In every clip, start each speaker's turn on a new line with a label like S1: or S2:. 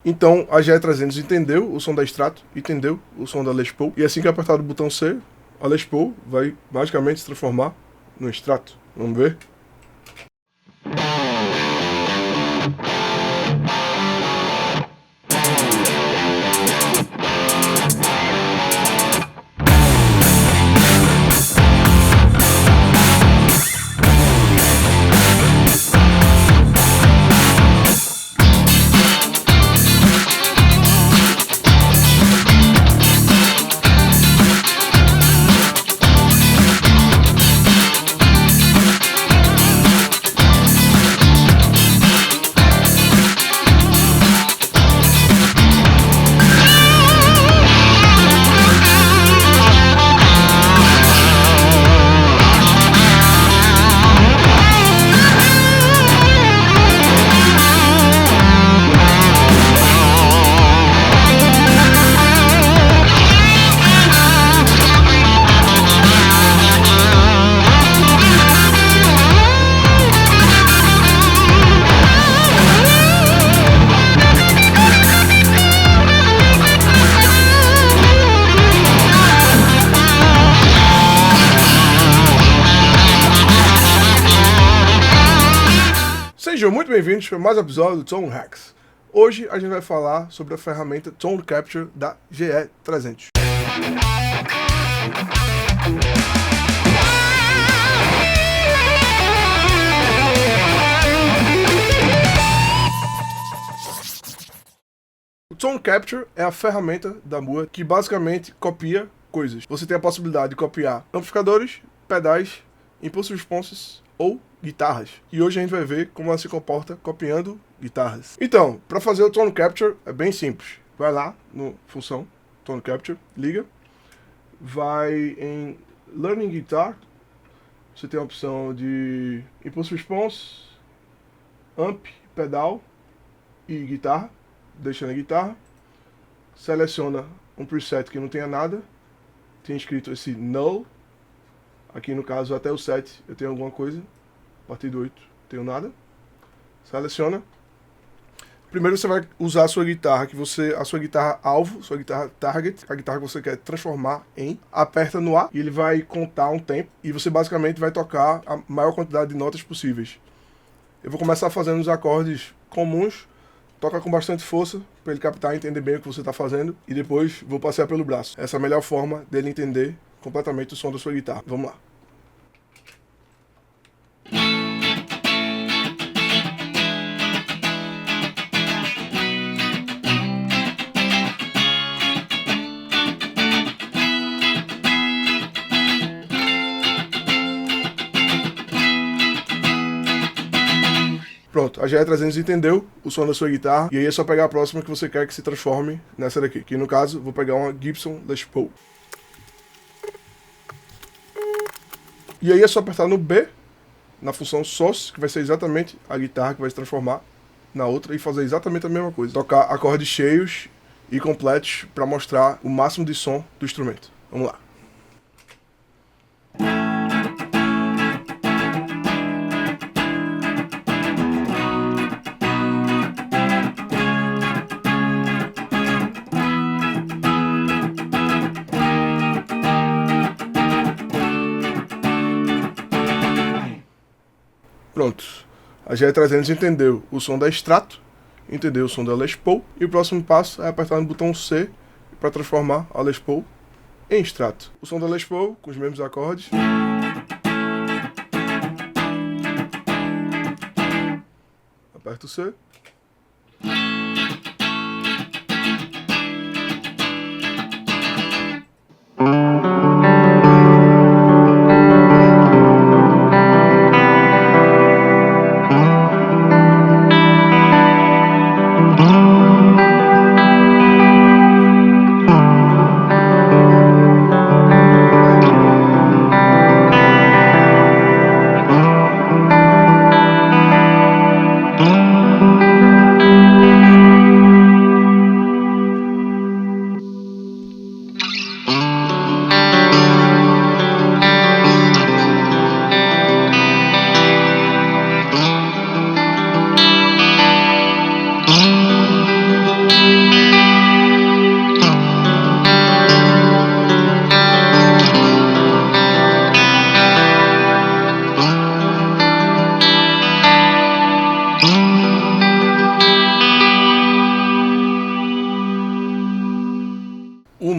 S1: Então a GE300 entendeu o som da Strato, entendeu o som da Les Paul, e assim que apertar o botão C, a Les Paul vai magicamente se transformar no Strato. Vamos ver? Sejam muito bem-vindos para mais um episódio do Tone Hacks. Hoje a gente vai falar sobre a ferramenta Tone Capture da GE300. O Tone Capture é a ferramenta da Moa que basicamente copia coisas. Você tem a possibilidade de copiar amplificadores, pedais, impulse responses ou guitarras. E hoje a gente vai ver como ela se comporta copiando guitarras. Então, para fazer o Tone Capture é bem simples. Vai lá no função Tone Capture, liga, vai em Learning Guitar, você tem a opção de Impulse Response, Amp, Pedal e Guitarra, deixa na guitarra, seleciona um preset que não tenha nada, tem escrito esse Null, aqui no caso até o 7 eu tenho alguma coisa, a partir do 8 tenho nada, seleciona. Primeiro você vai usar a sua guitarra, a sua guitarra alvo, sua guitarra target, a guitarra que você quer transformar em, aperta no A e ele vai contar um tempo e você basicamente vai tocar a maior quantidade de notas possíveis. Eu vou começar fazendo os acordes comuns, toca com bastante força para ele captar e entender bem o que você está fazendo e depois vou passear pelo braço. Essa é a melhor forma dele entender completamente o som da sua guitarra. Vamos lá. Pronto, a GE300 entendeu o som da sua guitarra, e aí é só pegar a próxima que você quer que se transforme nessa daqui, que no caso, vou pegar uma Gibson Les Paul. E aí é só apertar no B, na função Source, que vai ser exatamente a guitarra que vai se transformar na outra, e fazer exatamente a mesma coisa. Tocar acordes cheios e completos para mostrar o máximo de som do instrumento. Vamos lá. Pronto, a GE300 entendeu o som da Strato, entendeu o som da Les Paul, e o próximo passo é apertar no botão C para transformar a Les Paul em Strato. O som da Les Paul com os mesmos acordes. Aperta o C.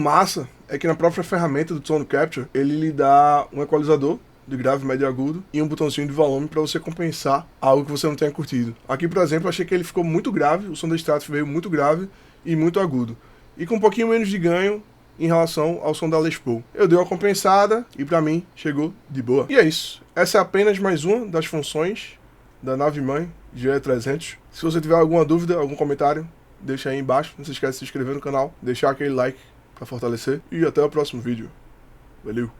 S1: massa é que na própria ferramenta do Tone Capture, ele lhe dá um equalizador de grave, médio e agudo e um botãozinho de volume para você compensar algo que você não tenha curtido. Aqui, por exemplo, eu achei que ele ficou muito grave, o som da Strato veio muito grave e muito agudo. E com um pouquinho menos de ganho em relação ao som da Les Paul. Eu dei uma compensada e pra mim chegou de boa. E é isso. Essa é apenas mais uma das funções da nave-mãe GE300. Se você tiver alguma dúvida, algum comentário, deixa aí embaixo. Não se esqueça de se inscrever no canal, deixar aquele like para fortalecer. E até o próximo vídeo. Valeu!